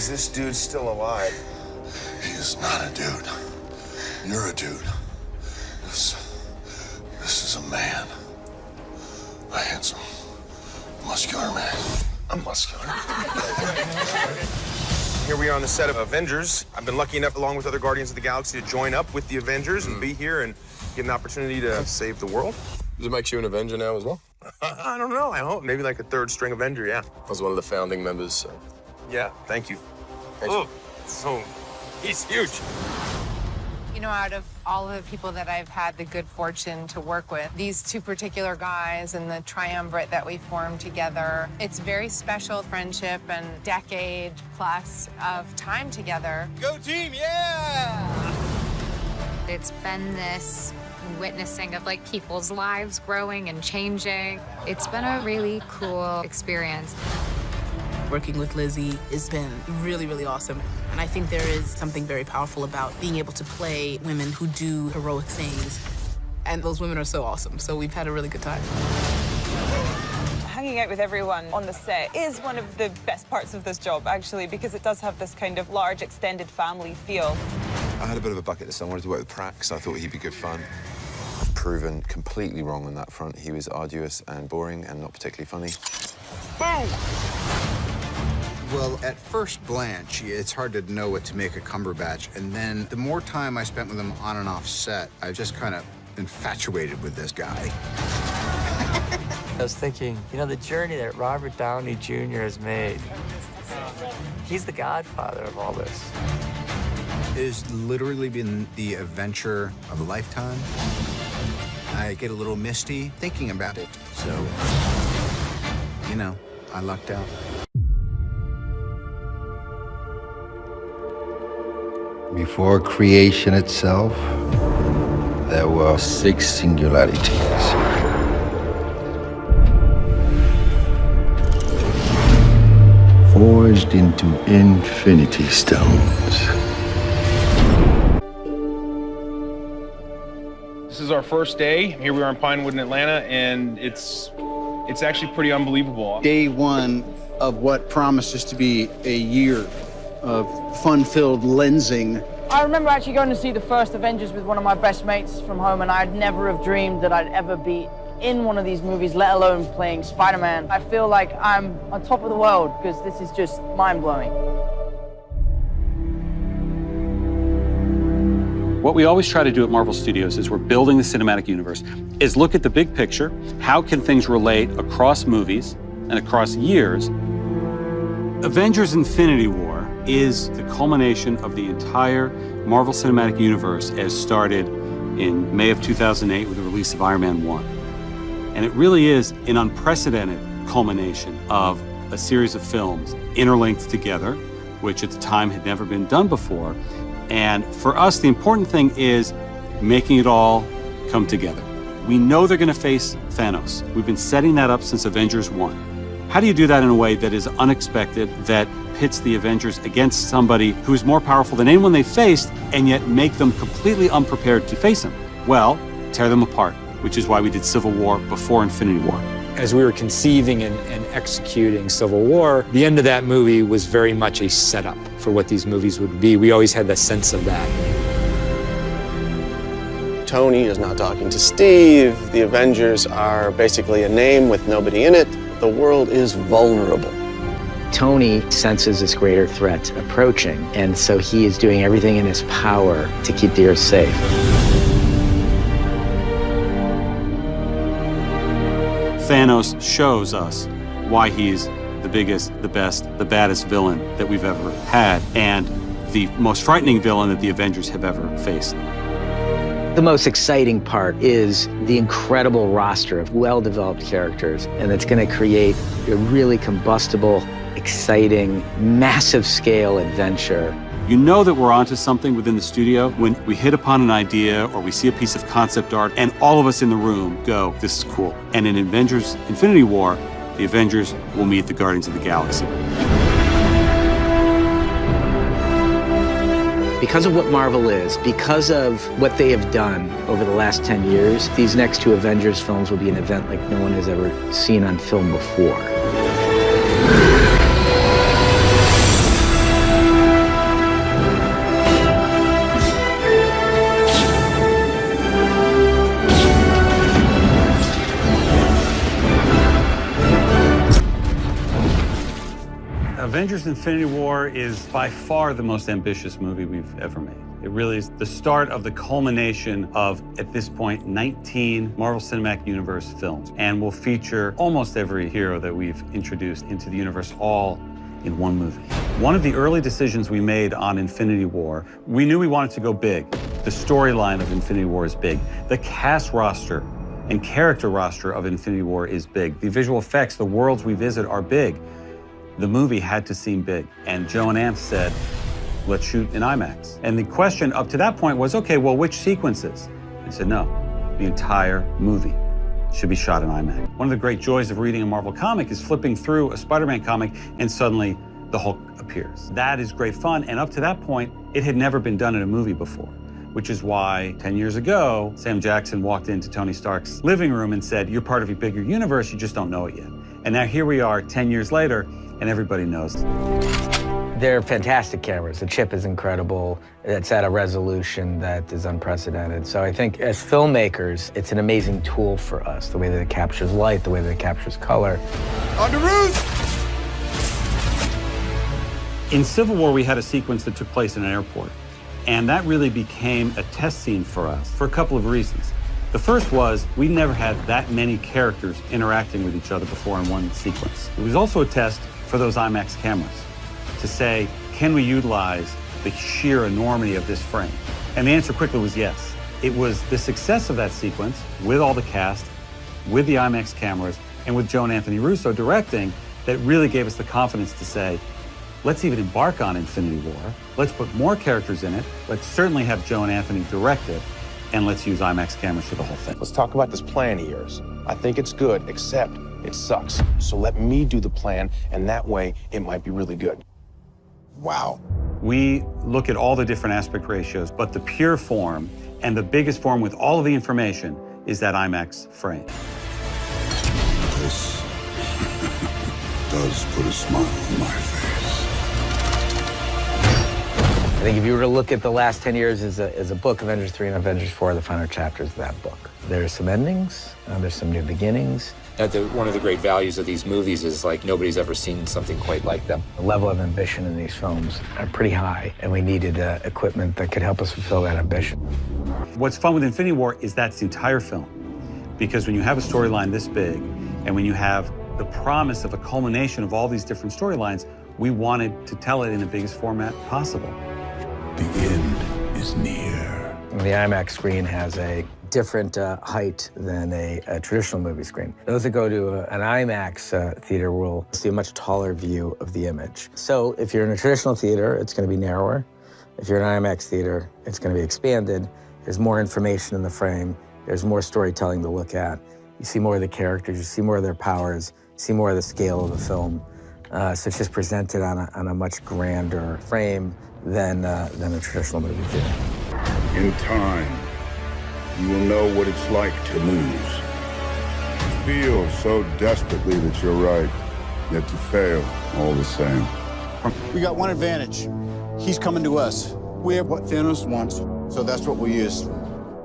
is this dude still alive? He is not a dude. You're a dude. This is a man. A handsome, muscular man. I'm muscular. Here we are on the set of Avengers. I've been lucky enough, along with other Guardians of the Galaxy, to join up with the Avengers and be here and get an opportunity to save the world. Does it make you an Avenger now as well? I don't know. I hope. Maybe like a third string Avenger, yeah. I was one of the founding members, so. Yeah, thank you. Thanks. Oh, so he's huge. You know, out of all of the people that I've had the good fortune to work with, these two particular guys and the triumvirate that we formed together, it's very special friendship and decade plus of time together. Go team, yeah! It's been this witnessing of like people's lives growing and changing. It's been a really cool experience. Working with Lizzie has been really, really awesome. And I think there is something very powerful about being able to play women who do heroic things. And those women are so awesome, so we've had a really good time. Hanging out with everyone on the set is one of the best parts of this job, actually, because it does have this kind of large, extended family feel. I had a bit of a bucket list. I wanted to work with Prax. I thought he'd be good fun. Proven completely wrong on that front. He was arduous and boring and not particularly funny. Boom! Well, at first blanch, it's hard to know what to make of Cumberbatch. And then the more time I spent with him on and off set, I just kind of infatuated with this guy. I was thinking, you know, the journey that Robert Downey Jr. has made, he's the godfather of all this. It has literally been the adventure of a lifetime. I get a little misty thinking about it. So, you know, I lucked out. Before creation itself, there were 6 singularities. Forged into infinity stones. This is our first day. Here we are in Pinewood in Atlanta, and it's actually pretty unbelievable. Day one of what promises to be a year of fun-filled lensing. I remember actually going to see the first Avengers with one of my best mates from home, and I'd never have dreamed that I'd ever be in one of these movies, let alone playing Spider-Man. I feel like I'm on top of the world because this is just mind-blowing. What we always try to do at Marvel Studios is we're building the cinematic universe, is look at the big picture. How can things relate across movies and across years? Avengers Infinity War is the culmination of the entire Marvel Cinematic Universe as started in May of 2008 with the release of Iron Man 1. And it really is an unprecedented culmination of a series of films interlinked together, which at the time had never been done before. And for us, the important thing is making it all come together. We know they're going to face Thanos. We've been setting that up since Avengers 1. How do you do that in a way that is unexpected, that pits the Avengers against somebody who is more powerful than anyone they've faced, and yet make them completely unprepared to face him? Well, tear them apart, which is why we did Civil War before Infinity War. As we were conceiving and executing Civil War, the end of that movie was very much a setup for what these movies would be. We always had the sense of that. Tony is not talking to Steve. The Avengers are basically a name with nobody in it. The world is vulnerable. Tony senses this greater threat approaching, and so he is doing everything in his power to keep the Earth safe. Thanos shows us why he's the biggest, the best, the baddest villain that we've ever had, and the most frightening villain that the Avengers have ever faced. The most exciting part is the incredible roster of well-developed characters, and it's going to create a really combustible, exciting, massive-scale adventure. You know that we're onto something within the studio when we hit upon an idea or we see a piece of concept art and all of us in the room go, this is cool. And in Avengers Infinity War, the Avengers will meet the Guardians of the Galaxy. Because of what Marvel is, because of what they have done over the last 10 years, these next 2 Avengers films will be an event like no one has ever seen on film before. Avengers Infinity War is by far the most ambitious movie we've ever made. It really is the start of the culmination of, at this point, 19 Marvel Cinematic Universe films, and will feature almost every hero that we've introduced into the universe all in one movie. One of the early decisions we made on Infinity War, we knew we wanted to go big. The storyline of Infinity War is big. The cast roster and character roster of Infinity War is big. The visual effects, the worlds we visit are big. The movie had to seem big. And Joe and Anth said, let's shoot in IMAX. And the question up to that point was, okay, well, which sequences? I said, no, the entire movie should be shot in IMAX. One of the great joys of reading a Marvel comic is flipping through a Spider-Man comic and suddenly the Hulk appears. That is great fun, and up to that point, it had never been done in a movie before, which is why 10 years ago, Sam Jackson walked into Tony Stark's living room and said, you're part of a bigger universe, you just don't know it yet. And now here we are 10 years later, and everybody knows. They're fantastic cameras. The chip is incredible. It's at a resolution that is unprecedented. So I think as filmmakers, it's an amazing tool for us, the way that it captures light, the way that it captures color. On the roof! In Civil War, we had a sequence that took place in an airport, and that really became a test scene for us for a couple of reasons. The first was we never had that many characters interacting with each other before in one sequence. It was also a test for those IMAX cameras to say, can we utilize the sheer enormity of this frame? And the answer quickly was yes. It was the success of that sequence with all the cast, with the IMAX cameras, and with Joe and Anthony Russo directing that really gave us the confidence to say, let's even embark on Infinity War. Let's put more characters in it. Let's certainly have Joe and Anthony direct it, and let's use IMAX cameras for the whole thing. Let's talk about this plan of yours. I think it's good, except it sucks. So let me do the plan, and that way it might be really good. Wow. We look at all the different aspect ratios, but the pure form and the biggest form with all of the information is that IMAX frame. This does put a smile on my face. I think if you were to look at the last 10 years as a book, Avengers 3 and Avengers 4 are the final chapters of that book. There's some endings, there's some new beginnings. One of the great values of these movies is like nobody's ever seen something quite like them. The level of ambition in these films are pretty high, and we needed equipment that could help us fulfill that ambition. What's fun with Infinity War is that's the entire film. Because when you have a storyline this big, and when you have the promise of a culmination of all these different storylines, we wanted to tell it in the biggest format possible. The end is near. The IMAX screen has a different height than a traditional movie screen. Those that go to an IMAX theater will see a much taller view of the image. So if you're in a traditional theater, it's going to be narrower. If you're in an IMAX theater, it's going to be expanded. There's more information in the frame. There's more storytelling to look at. You see more of the characters. You see more of their powers. You see more of the scale of the film. So it's just presented on a much grander frame than a traditional movie theater. In time, you will know what it's like to lose. Feel so desperately that you're right, yet to fail all the same. We got one advantage. He's coming to us. We have what Thanos wants, so that's what we use.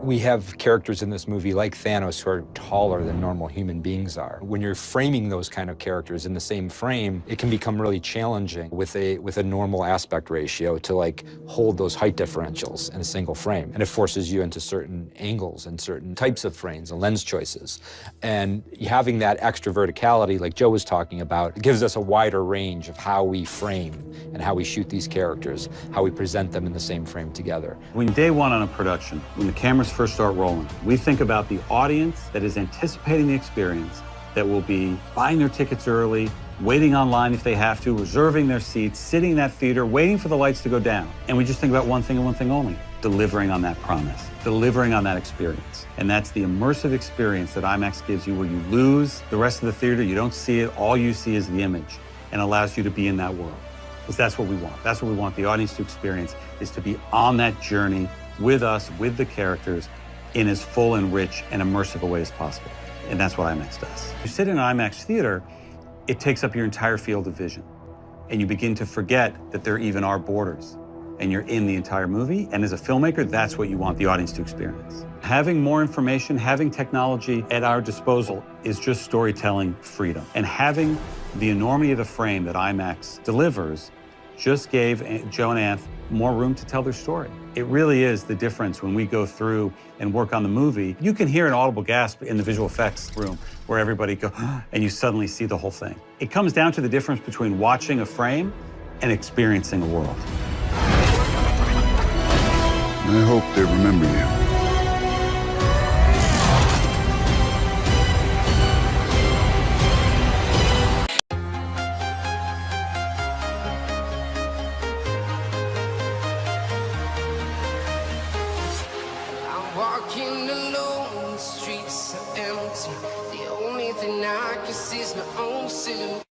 We have characters in this movie like Thanos who are taller than normal human beings are. When you're framing those kind of characters in the same frame, it can become really challenging with a normal aspect ratio to like hold those height differentials in a single frame. And it forces you into certain angles and certain types of frames and lens choices. And having that extra verticality, like Joe was talking about, it gives us a wider range of how we frame and how we shoot these characters, how we present them in the same frame together. When day one on a production, when the cameras first start rolling, we think about the audience that is anticipating the experience, that will be buying their tickets early, waiting online if they have to, reserving their seats, sitting in that theater, waiting for the lights to go down. And we just think about one thing and one thing only, delivering on that promise, delivering on that experience. And that's the immersive experience that IMAX gives you, where you lose the rest of the theater, you don't see it, all you see is the image, and allows you to be in that world. Because that's what we want. That's what we want the audience to experience, is to be on that journey with us, with the characters, in as full and rich and immersive a way as possible. And that's what IMAX does. You sit in an IMAX theater, it takes up your entire field of vision. And you begin to forget that there even are borders. And you're in the entire movie. And as a filmmaker, that's what you want the audience to experience. Having more information, having technology at our disposal is just storytelling freedom. And having The enormity of the frame that IMAX delivers just gave Joe and Anth more room to tell their story. It really is the difference when we go through and work on the movie. You can hear an audible gasp in the visual effects room where everybody go, and you suddenly see the whole thing. It comes down to the difference between watching a frame and experiencing a world. I hope they remember you. Walking alone, the streets are empty. The only thing I can see is my own silhouette.